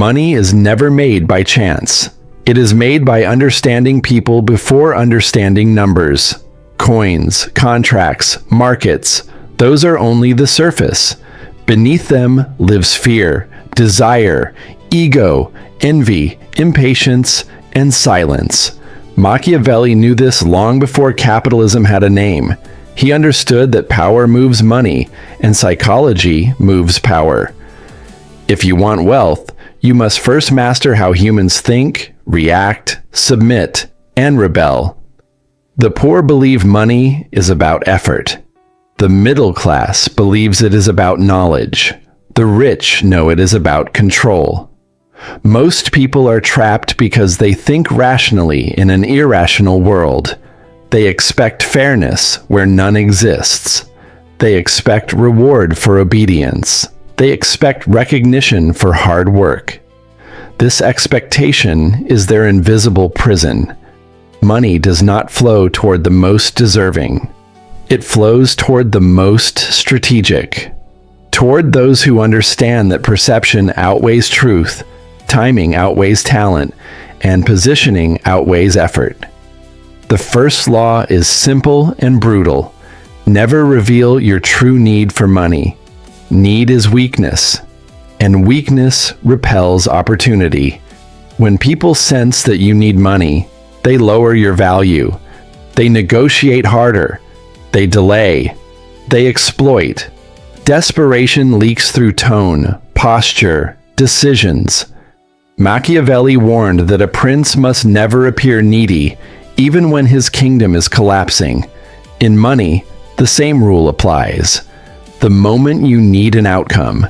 Money is never made by chance. It is made by understanding people before understanding numbers. Coins, contracts, markets, those are only the surface. Beneath them lives fear, desire, ego, envy, impatience, and silence. Machiavelli knew this long before capitalism had a name. He understood that power moves money, and psychology moves power. If you want wealth, you must first master how humans think, react, submit, and rebel. The poor believe money is about effort. The middle class believes it is about knowledge. The rich know it is about control. Most people are trapped because they think rationally in an irrational world. They expect fairness where none exists. They expect reward for obedience. They expect recognition for hard work. This expectation is their invisible prison. Money does not flow toward the most deserving. It flows toward the most strategic. Toward those who understand that perception outweighs truth, timing outweighs talent, and positioning outweighs effort. The first law is simple and brutal. Never reveal your true need for money. Need is weakness, and weakness repels opportunity. When people sense that you need money, they lower your value. They negotiate harder. They delay. They exploit. Desperation leaks through tone, posture, decisions. Machiavelli warned that a prince must never appear needy, even when his kingdom is collapsing. In money, the same rule applies. The moment you need an outcome,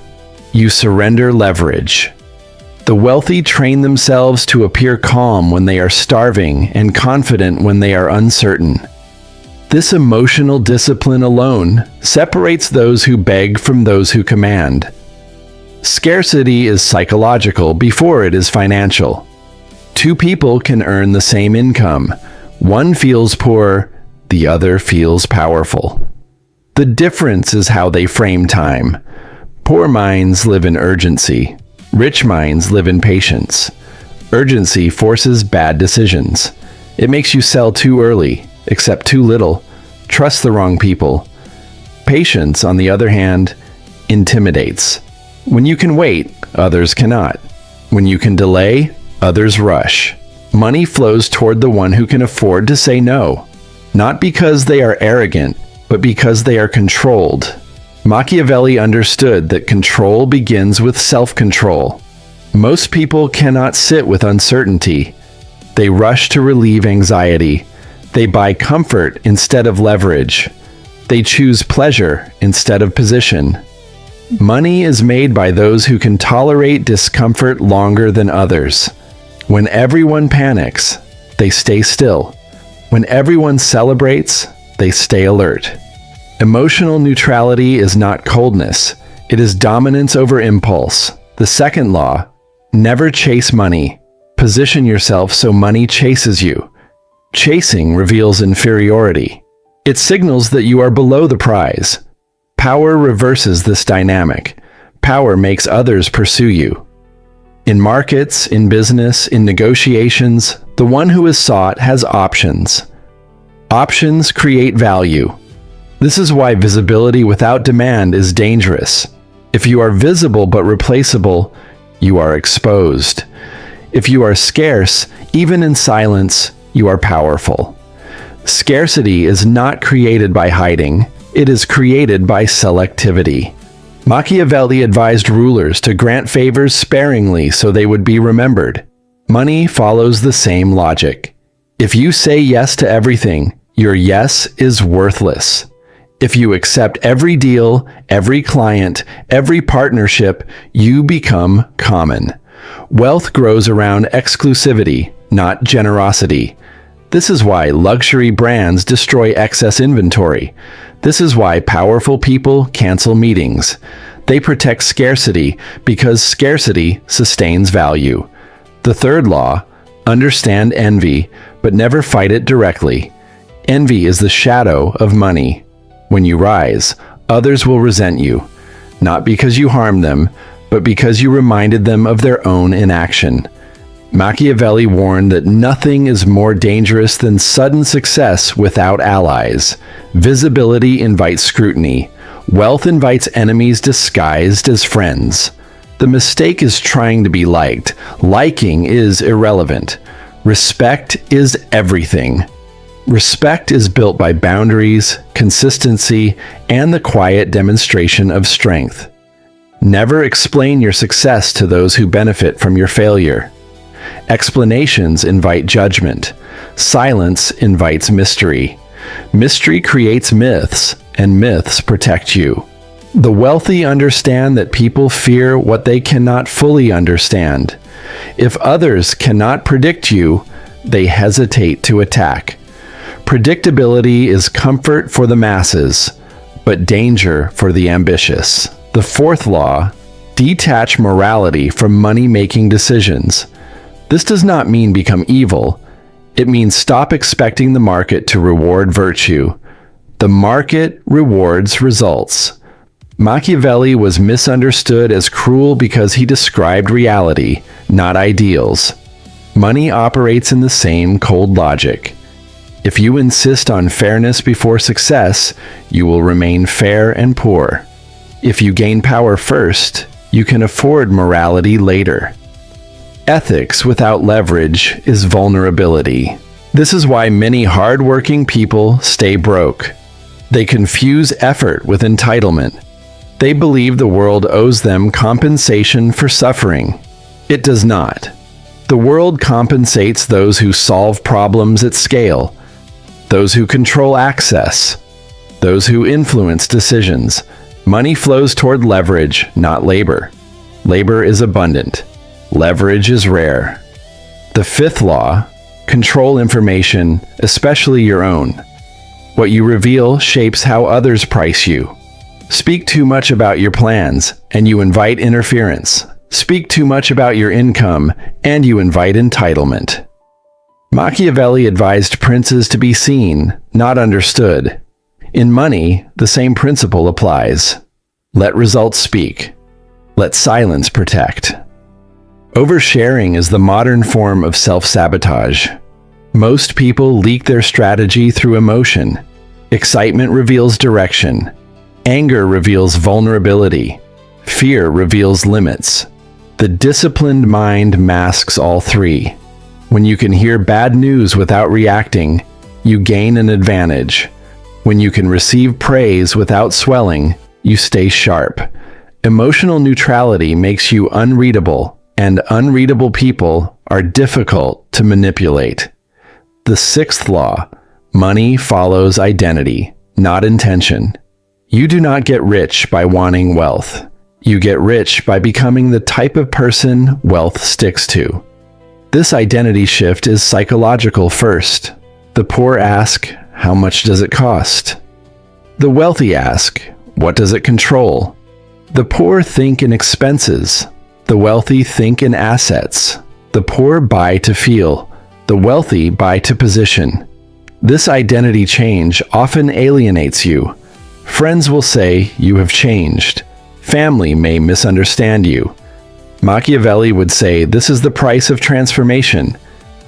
you surrender leverage. The wealthy train themselves to appear calm when they are starving and confident when they are uncertain. This emotional discipline alone separates those who beg from those who command. Scarcity is psychological before it is financial. Two people can earn the same income. One feels poor, the other feels powerful. The difference is how they frame time. Poor minds live in urgency. Rich minds live in patience. Urgency forces bad decisions. It makes you sell too early, accept too little, trust the wrong people. Patience, on the other hand, intimidates. When you can wait, others cannot. When you can delay, others rush. Money flows toward the one who can afford to say no, not because they are arrogant, but because they are controlled. Machiavelli understood that control begins with self-control. Most people cannot sit with uncertainty. They rush to relieve anxiety. They buy comfort instead of leverage. They choose pleasure instead of position. Money is made by those who can tolerate discomfort longer than others. When everyone panics, they stay still. When everyone celebrates, they stay alert. Emotional neutrality is not coldness. It is dominance over impulse. The second law, never chase money. Position yourself so money chases you. Chasing reveals inferiority. It signals that you are below the prize. Power reverses this dynamic. Power makes others pursue you. In markets, in business, in negotiations, the one who is sought has options. Options create value. This is why visibility without demand is dangerous. If you are visible but replaceable, you are exposed. If you are scarce, even in silence, you are powerful. Scarcity is not created by hiding. It is created by selectivity. Machiavelli advised rulers to grant favors sparingly so they would be remembered. Money follows the same logic. If you say yes to everything, your yes is worthless. If you accept every deal, every client, every partnership, you become common. Wealth grows around exclusivity, not generosity. This is why luxury brands destroy excess inventory. This is why powerful people cancel meetings. They protect scarcity because scarcity sustains value. The third law, understand envy, but never fight it directly. Envy is the shadow of money. When you rise, others will resent you, not because you harm them, but because you reminded them of their own inaction. Machiavelli warned that nothing is more dangerous than sudden success without allies. Visibility invites scrutiny. Wealth invites enemies disguised as friends. The mistake is trying to be liked. Liking is irrelevant. Respect is everything. Respect is built by boundaries, consistency, and the quiet demonstration of strength. Never explain your success to those who benefit from your failure. Explanations invite judgment. Silence invites mystery. Mystery creates myths, and myths protect you. The wealthy understand that people fear what they cannot fully understand. If others cannot predict you, they hesitate to attack. Predictability is comfort for the masses, but danger for the ambitious. The fourth law: detach morality from money-making decisions. This does not mean become evil. It means stop expecting the market to reward virtue. The market rewards results. Machiavelli was misunderstood as cruel because he described reality, not ideals. Money operates in the same cold logic. If you insist on fairness before success, you will remain fair and poor. If you gain power first, you can afford morality later. Ethics without leverage is vulnerability. This is why many hard-working people stay broke. They confuse effort with entitlement. They believe the world owes them compensation for suffering. It does not. The world compensates those who solve problems at scale, those who control access, those who influence decisions. Money flows toward leverage, not labor. Labor is abundant. Leverage is rare. The fifth law: control information, especially your own. What you reveal shapes how others price you. Speak too much about your plans, and you invite interference. Speak too much about your income, and you invite entitlement. Machiavelli advised princes to be seen, not understood. In money, the same principle applies. Let results speak. Let silence protect. Oversharing is the modern form of self-sabotage. Most people leak their strategy through emotion. Excitement reveals direction. Anger reveals vulnerability. Fear reveals limits. The disciplined mind masks all three. When you can hear bad news without reacting, you gain an advantage. When you can receive praise without swelling, you stay sharp. Emotional neutrality makes you unreadable, and unreadable people are difficult to manipulate. The sixth law: money follows identity, not intention. You do not get rich by wanting wealth. You get rich by becoming the type of person wealth sticks to. This identity shift is psychological first. The poor ask, how much does it cost? The wealthy ask, what does it control? The poor think in expenses. The wealthy think in assets. The poor buy to feel. The wealthy buy to position. This identity change often alienates you. Friends will say you have changed. Family may misunderstand you. Machiavelli would say this is the price of transformation.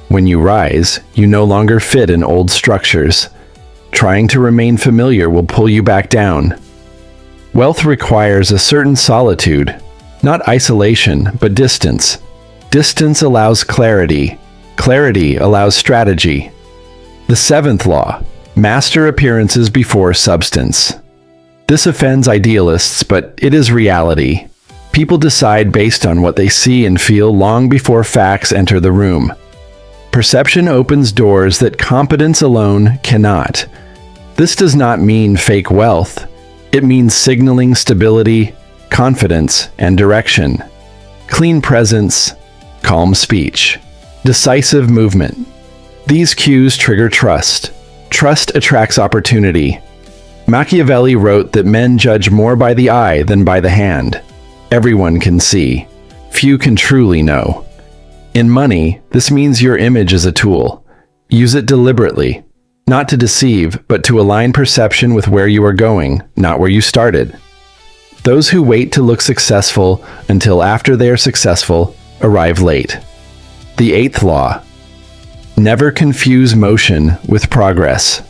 When you rise, you no longer fit in old structures. Trying to remain familiar will pull you back down. Wealth requires a certain solitude, not isolation, but distance. Distance allows clarity. Clarity allows strategy. The seventh law: master appearances before substance. This offends idealists, but it is reality. People decide based on what they see and feel long before facts enter the room. Perception opens doors that competence alone cannot. This does not mean fake wealth. It means signaling stability, confidence, and direction. Clean presence, calm speech, decisive movement. These cues trigger trust. Trust attracts opportunity. Machiavelli wrote that men judge more by the eye than by the hand. Everyone can see. Few can truly know. In money, this means your image is a tool. Use it deliberately, not to deceive, but to align perception with where you are going, not where you started. Those who wait to look successful until after they are successful arrive late. The eighth law. Never confuse motion with progress.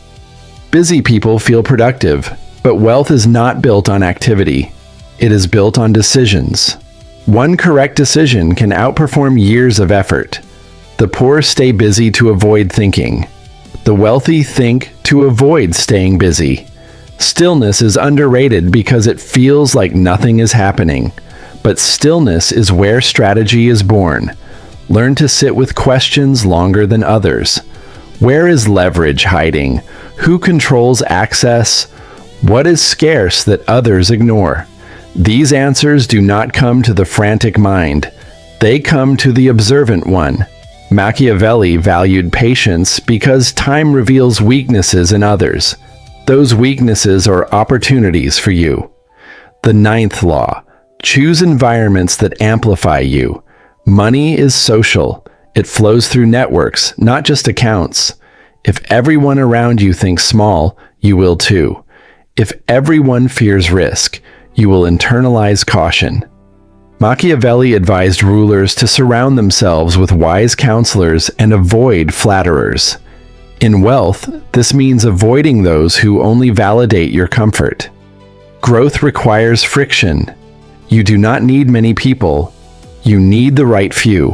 Busy people feel productive, but wealth is not built on activity. It is built on decisions. One correct decision can outperform years of effort. The poor stay busy to avoid thinking. The wealthy think to avoid staying busy. Stillness is underrated because it feels like nothing is happening. But stillness is where strategy is born. Learn to sit with questions longer than others. Where is leverage hiding? Who controls access? What is scarce that others ignore? These answers do not come to the frantic mind. They come to the observant one. Machiavelli valued patience because time reveals weaknesses in others. Those weaknesses are opportunities for you. The ninth law. Choose environments that amplify you. Money is social. It flows through networks, not just accounts. If everyone around you thinks small, you will too. If everyone fears risk, you will internalize caution. Machiavelli advised rulers to surround themselves with wise counselors and avoid flatterers. In wealth, this means avoiding those who only validate your comfort. Growth requires friction. You do not need many people. You need the right few.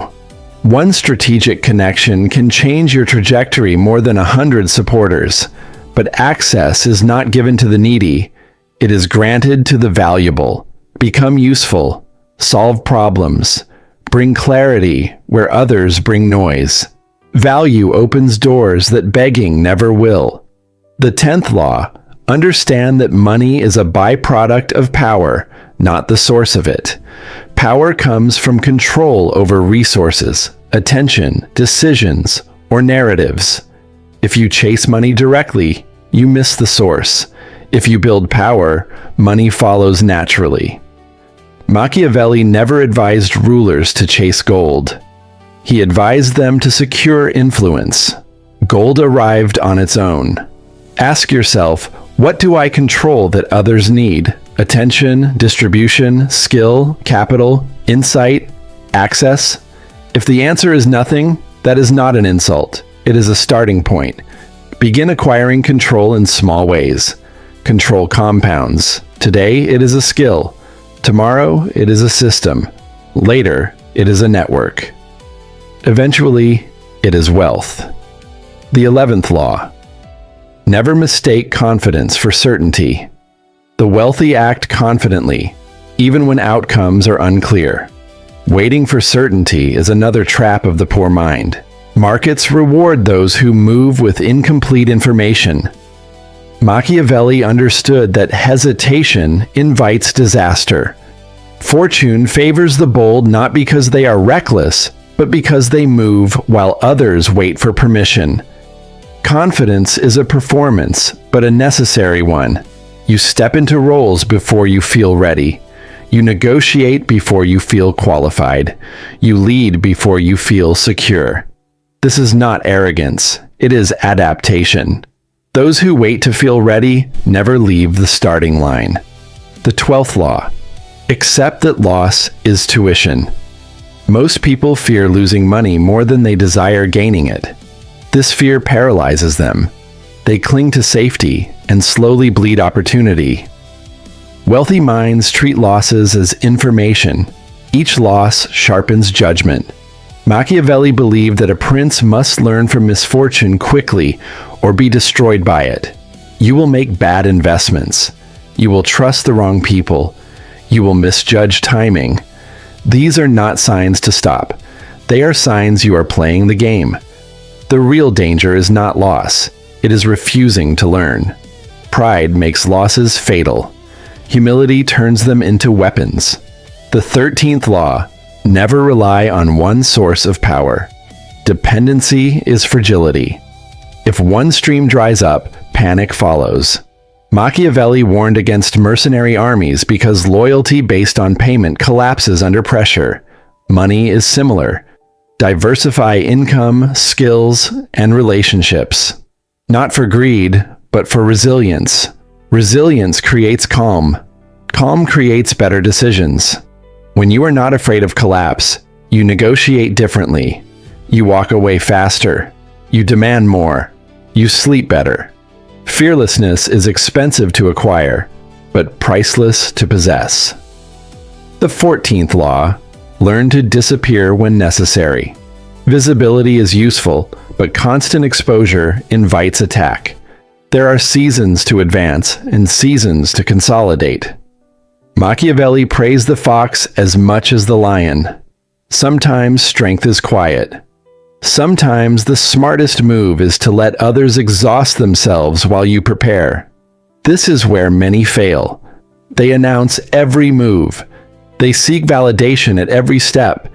One strategic connection can change your trajectory more than 100 supporters. But access is not given to the needy. It is granted to the valuable. Become useful. Solve problems. Bring clarity where others bring noise. Value opens doors that begging never will. The 10th law. Understand that money is a byproduct of power, not the source of it. Power comes from control over resources, attention, decisions, or narratives. If you chase money directly, you miss the source. If you build power, money follows naturally. Machiavelli never advised rulers to chase gold. He advised them to secure influence. Gold arrived on its own. Ask yourself, what do I control that others need? Attention, distribution, skill, capital, insight, access? If the answer is nothing, that is not an insult. It is a starting point. Begin acquiring control in small ways. Control compounds. Today, it is a skill. Tomorrow, it is a system. Later, it is a network. Eventually, it is wealth. The 11th law. Never mistake confidence for certainty. The wealthy act confidently, even when outcomes are unclear. Waiting for certainty is another trap of the poor mind. Markets reward those who move with incomplete information. Machiavelli understood that hesitation invites disaster. Fortune favors the bold not because they are reckless, but because they move while others wait for permission. Confidence is a performance, but a necessary one. You step into roles before you feel ready. You negotiate before you feel qualified. You lead before you feel secure. This is not arrogance. It is adaptation. Those who wait to feel ready never leave the starting line. The 12th law. Accept that loss is tuition. Most people fear losing money more than they desire gaining it. This fear paralyzes them. They cling to safety and slowly bleed opportunity. Wealthy minds treat losses as information. Each loss sharpens judgment. Machiavelli believed that a prince must learn from misfortune quickly or be destroyed by it. You will make bad investments. You will trust the wrong people. You will misjudge timing. These are not signs to stop. They are signs you are playing the game. The real danger is not loss. It is refusing to learn. Pride makes losses fatal. Humility turns them into weapons. The 13th law. Never rely on one source of power. Dependency is fragility. If one stream dries up, panic follows. Machiavelli warned against mercenary armies because loyalty based on payment collapses under pressure. Money is similar. Diversify income, skills, and relationships. Not for greed, but for resilience. Resilience creates calm. Calm creates better decisions. When you are not afraid of collapse, you negotiate differently. You walk away faster. You demand more. You sleep better. Fearlessness is expensive to acquire, but priceless to possess. The 14th law: learn to disappear when necessary. Visibility is useful, but constant exposure invites attack. There are seasons to advance and seasons to consolidate. Machiavelli praised the fox as much as the lion. Sometimes strength is quiet. Sometimes the smartest move is to let others exhaust themselves while you prepare. This is where many fail. They announce every move. They seek validation at every step.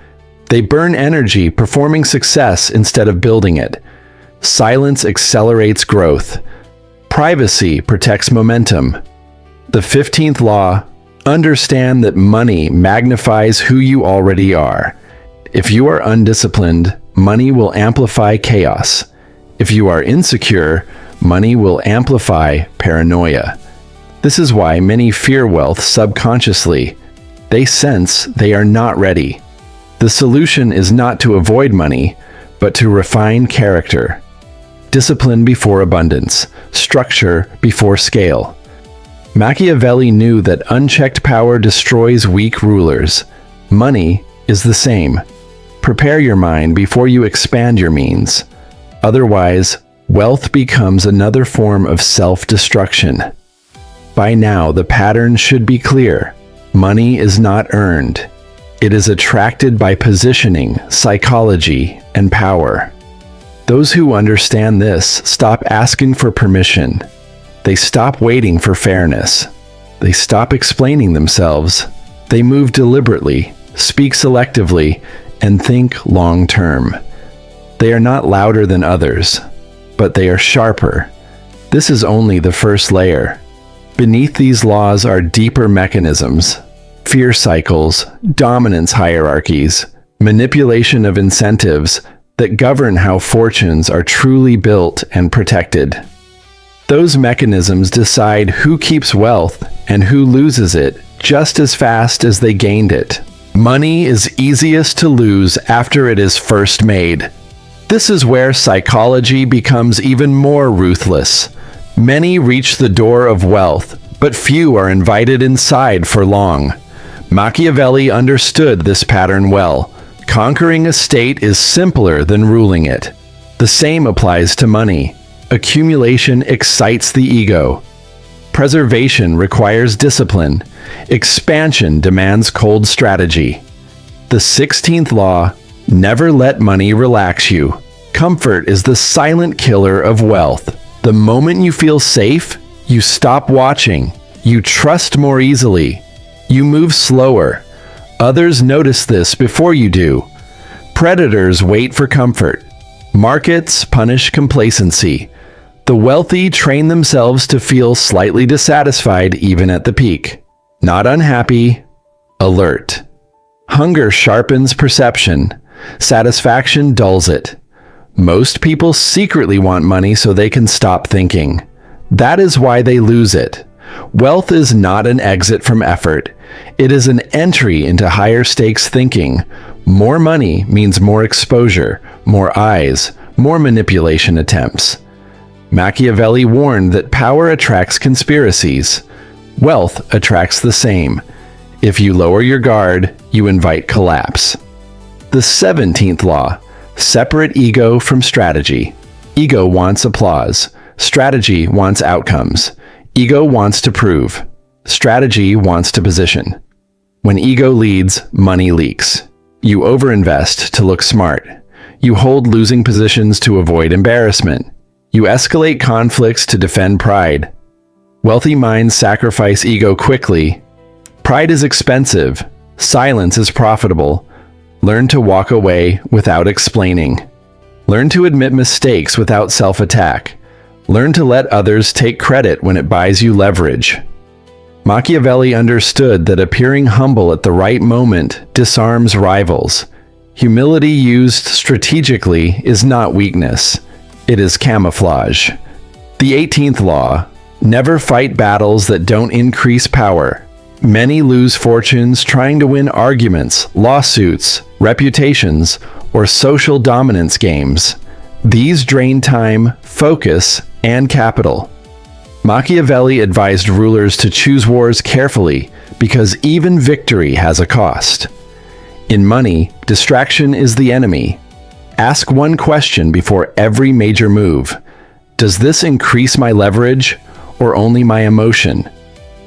They burn energy performing success instead of building it. Silence accelerates growth. Privacy protects momentum. The 15th law: understand that money magnifies who you already are. If you are undisciplined, money will amplify chaos. If you are insecure, money will amplify paranoia. This is why many fear wealth subconsciously. They sense they are not ready. The solution is not to avoid money, but to refine character. Discipline before abundance, structure before scale. Machiavelli knew that unchecked power destroys weak rulers. Money is the same. Prepare your mind before you expand your means. Otherwise, wealth becomes another form of self-destruction. By now, the pattern should be clear. Money is not earned. It is attracted by positioning, psychology, and power. Those who understand this stop asking for permission. They stop waiting for fairness. They stop explaining themselves. They move deliberately, speak selectively, and think long-term. They are not louder than others, but they are sharper. This is only the first layer. Beneath these laws are deeper mechanisms: fear cycles, dominance hierarchies, manipulation of incentives that govern how fortunes are truly built and protected. Those mechanisms decide who keeps wealth and who loses it just as fast as they gained it. Money is easiest to lose after it is first made. This is where psychology becomes even more ruthless. Many reach the door of wealth, but few are invited inside for long. Machiavelli understood this pattern well. Conquering a state is simpler than ruling it. The same applies to money. Accumulation excites the ego. Preservation requires discipline. Expansion demands cold strategy. The 16th law: never let money relax you. Comfort is the silent killer of wealth. The moment you feel safe, you stop watching. You trust more easily. You move slower. Others notice this before you do. Predators wait for comfort. Markets punish complacency. The wealthy train themselves to feel slightly dissatisfied even at the peak. Not unhappy, alert. Hunger sharpens perception. Satisfaction dulls it. Most people secretly want money so they can stop thinking. That is why they lose it. Wealth is not an exit from effort. It is an entry into higher stakes thinking. More money means more exposure, more eyes, more manipulation attempts. Machiavelli warned that power attracts conspiracies. Wealth attracts the same. If you lower your guard, you invite collapse. The 17th law: separate ego from strategy. Ego wants applause. Strategy wants outcomes. Ego wants to prove. Strategy wants to position. When ego leads, money leaks. You overinvest to look smart. You hold losing positions to avoid embarrassment. You escalate conflicts to defend pride. Wealthy minds sacrifice ego quickly. Pride is expensive. Silence is profitable. Learn to walk away without explaining. Learn to admit mistakes without self-attack. Learn to let others take credit when it buys you leverage. Machiavelli understood that appearing humble at the right moment disarms rivals. Humility used strategically is not weakness. It is camouflage. The 18th law: never fight battles that don't increase power. Many lose fortunes trying to win arguments, lawsuits, reputations, or social dominance games. These drain time, focus, and capital. Machiavelli advised rulers to choose wars carefully because even victory has a cost. In money, distraction is the enemy. Ask one question before every major move. Does this increase my leverage or only my emotion?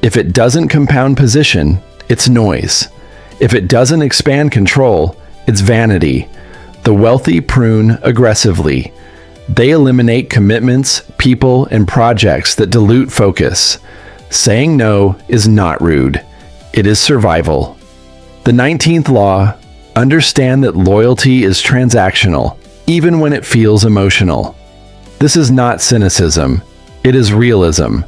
If it doesn't compound position, it's noise. If it doesn't expand control, it's vanity. The wealthy prune aggressively. They eliminate commitments, people, and projects that dilute focus. Saying no is not rude. It is survival. The 19th law, understand that loyalty is transactional, even when it feels emotional. This is not cynicism. It is realism.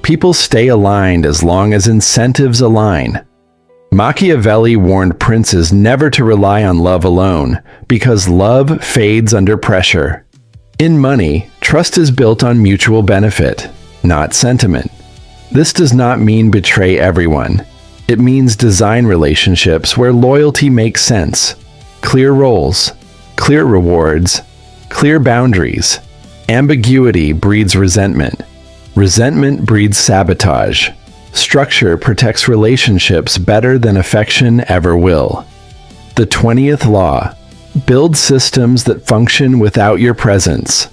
People stay aligned as long as incentives align. Machiavelli warned princes never to rely on love alone, because love fades under pressure. In money, trust is built on mutual benefit, not sentiment. This does not mean betray everyone. It means design relationships where loyalty makes sense. Clear roles, clear rewards, clear boundaries. Ambiguity breeds resentment. Resentment breeds sabotage. Structure protects relationships better than affection ever will. The 20th law. Build systems that function without your presence.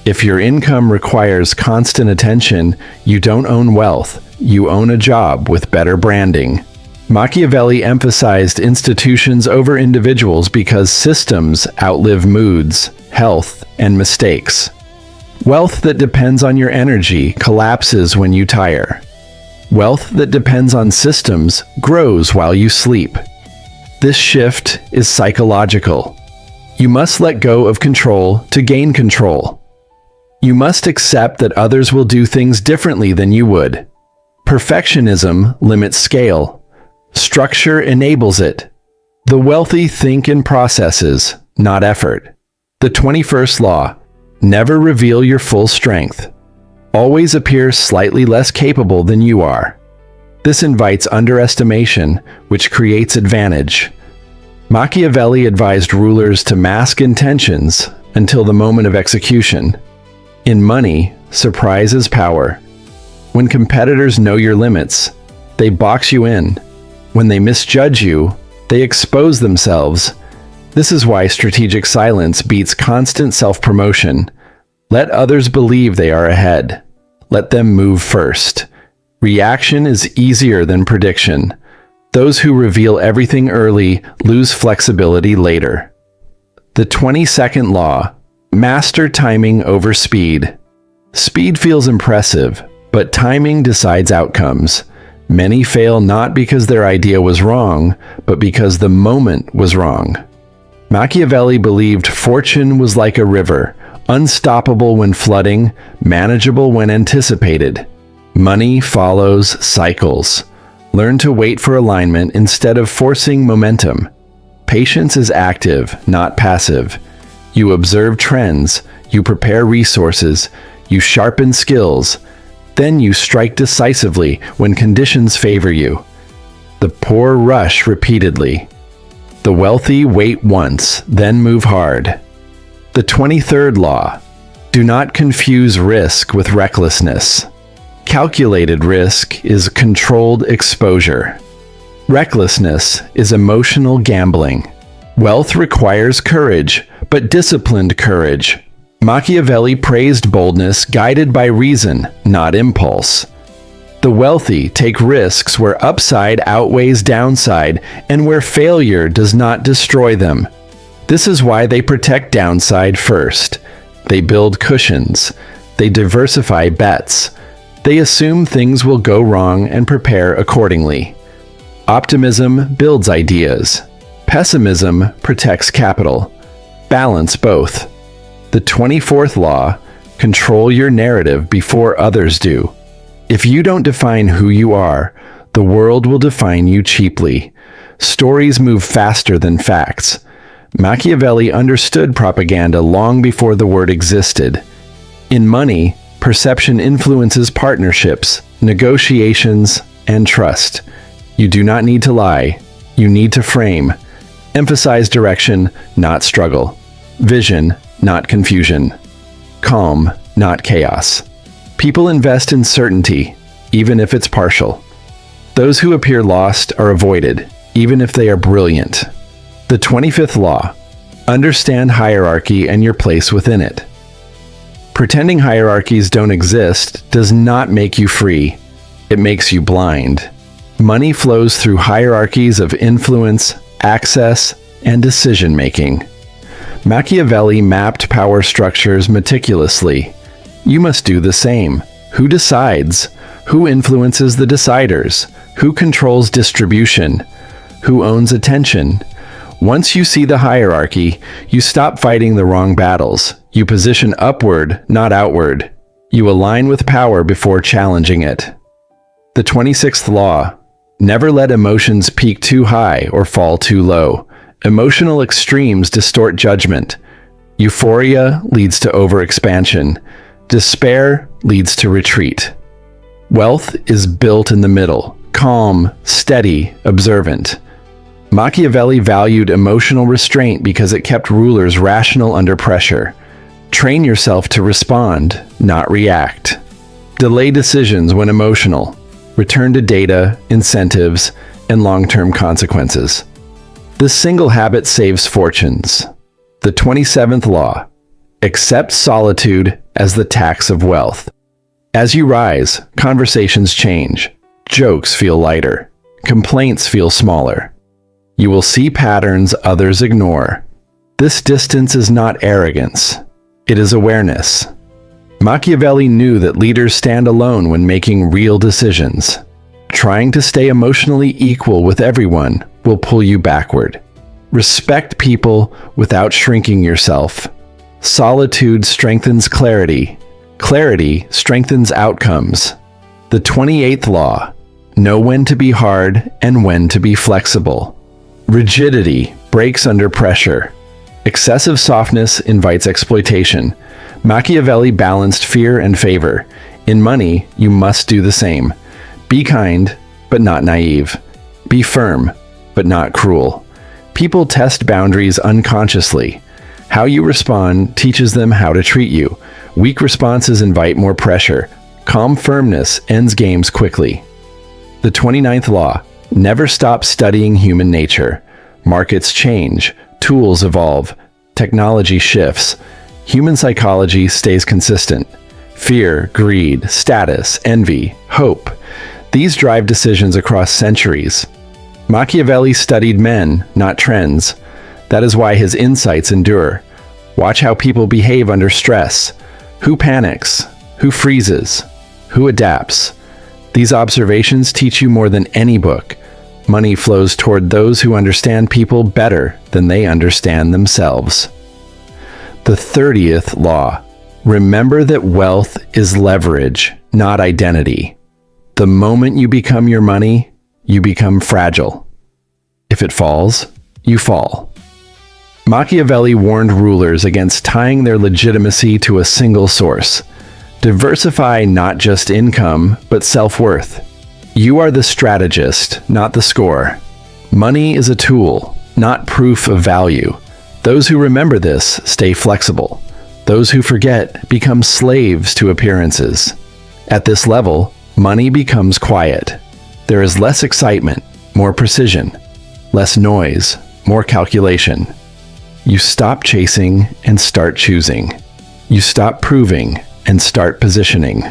If your income requires constant attention, you don't own wealth, you own a job with better branding. Machiavelli emphasized institutions over individuals because systems outlive moods, health, and mistakes. Wealth that depends on your energy collapses when you tire. Wealth that depends on systems grows while you sleep. This shift is psychological. You must let go of control to gain control. You must accept that others will do things differently than you would. Perfectionism limits scale. Structure enables it. The wealthy think in processes, not effort. The 21st law. Never reveal your full strength. Always appear slightly less capable than you are. This invites underestimation, which creates advantage. Machiavelli advised rulers to mask intentions until the moment of execution. In money, surprise is power. When competitors know your limits, they box you in. When they misjudge you, they expose themselves. This is why strategic silence beats constant self-promotion. Let others believe they are ahead. Let them move first. Reaction is easier than prediction. Those who reveal everything early lose flexibility later. The 22nd law. Master timing over speed. Speed feels impressive, but timing decides outcomes. Many fail not because their idea was wrong, but because the moment was wrong. Machiavelli believed fortune was like a river, unstoppable when flooding, manageable when anticipated. Money follows cycles. Learn to wait for alignment instead of forcing momentum. Patience is active, not passive. You observe trends, you prepare resources, you sharpen skills, then you strike decisively when conditions favor you. The poor rush repeatedly. The wealthy wait once, then move hard. The 23rd law. Do not confuse risk with recklessness. Calculated risk is controlled exposure. Recklessness is emotional gambling. Wealth requires courage, but disciplined courage. Machiavelli praised boldness guided by reason, not impulse. The wealthy take risks where upside outweighs downside and where failure does not destroy them. This is why they protect downside first. They build cushions. They diversify bets. They assume things will go wrong and prepare accordingly. Optimism builds ideas. Pessimism protects capital. Balance both. The 24th law. Control your narrative before others do. If you don't define who you are, the world will define you cheaply. Stories move faster than facts. Machiavelli understood propaganda long before the word existed. In money, perception influences partnerships, negotiations, and trust. You do not need to lie. You need to frame. Emphasize direction, not struggle. Vision, not confusion. Calm, not chaos. People invest in certainty, even if it's partial. Those who appear lost are avoided, even if they are brilliant. The 25th law. Understand hierarchy and your place within it. Pretending hierarchies don't exist does not make you free. It makes you blind. Money flows through hierarchies of influence, access, and decision-making. Machiavelli mapped power structures meticulously. You must do the same. Who decides? Who influences the deciders? Who controls distribution? Who owns attention? Once you see the hierarchy, you stop fighting the wrong battles. You position upward, not outward. You align with power before challenging it. The 26th law. Never let emotions peak too high or fall too low. Emotional extremes distort judgment. Euphoria leads to overexpansion. Despair leads to retreat. Wealth is built in the middle, calm, steady, observant. Machiavelli valued emotional restraint because it kept rulers rational under pressure. Train yourself to respond, not react. Delay decisions when emotional. Return to data, incentives, and long-term consequences. This single habit saves fortunes. The 27th law. Accept solitude as the tax of wealth. As you rise, conversations change. Jokes feel lighter. Complaints feel smaller. You will see patterns others ignore. This distance is not arrogance. It is awareness. Machiavelli knew that leaders stand alone when making real decisions. Trying to stay emotionally equal with everyone will pull you backward. Respect people without shrinking yourself. Solitude strengthens clarity. Clarity strengthens outcomes. The 28th law. Know when to be hard and when to be flexible. Rigidity breaks under pressure. Excessive softness invites exploitation. Machiavelli balanced fear and favor. In money, you must do the same. Be kind, but not naive. Be firm, but not cruel. People test boundaries unconsciously. How you respond teaches them how to treat you. Weak responses invite more pressure. Calm firmness ends games quickly. The 29th law. Never stop studying human nature. Markets change. Tools evolve. Technology shifts. Human psychology stays consistent. Fear, greed, status, envy, hope. These drive decisions across centuries. Machiavelli studied men, not trends. That is why his insights endure. Watch how people behave under stress. Who panics? Who freezes? Who adapts? These observations teach you more than any book. Money flows toward those who understand people better than they understand themselves. The 30th law. Remember that wealth is leverage, not identity. The moment you become your money, you become fragile. If it falls, you fall. Machiavelli warned rulers against tying their legitimacy to a single source. Diversify not just income, but self-worth. You are the strategist, not the score. Money is a tool, not proof of value. Those who remember this stay flexible. Those who forget become slaves to appearances. At this level, money becomes quiet. There is less excitement, more precision. Less noise, more calculation. You stop chasing and start choosing. You stop proving and start positioning.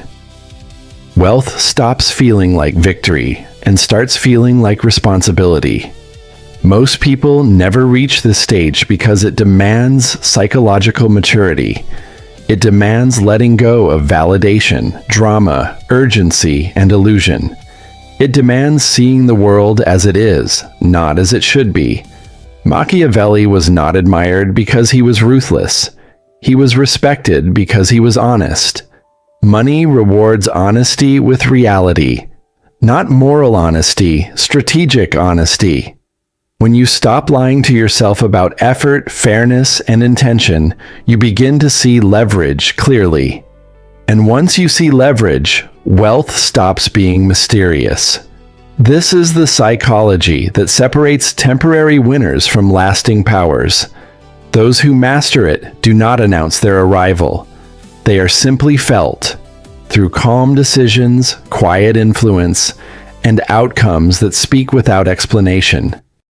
Wealth stops feeling like victory and starts feeling like responsibility. Most people never reach this stage because it demands psychological maturity. It demands letting go of validation, drama, urgency, and illusion. It demands seeing the world as it is, not as it should be. Machiavelli was not admired because he was ruthless. He was respected because he was honest. Money rewards honesty with reality. Not moral honesty, strategic honesty. When you stop lying to yourself about effort, fairness, and intention, you begin to see leverage clearly. And once you see leverage, wealth stops being mysterious. This is the psychology that separates temporary winners from lasting powers. Those who master it do not announce their arrival. They are simply felt through calm decisions, quiet influence, and outcomes that speak without explanation.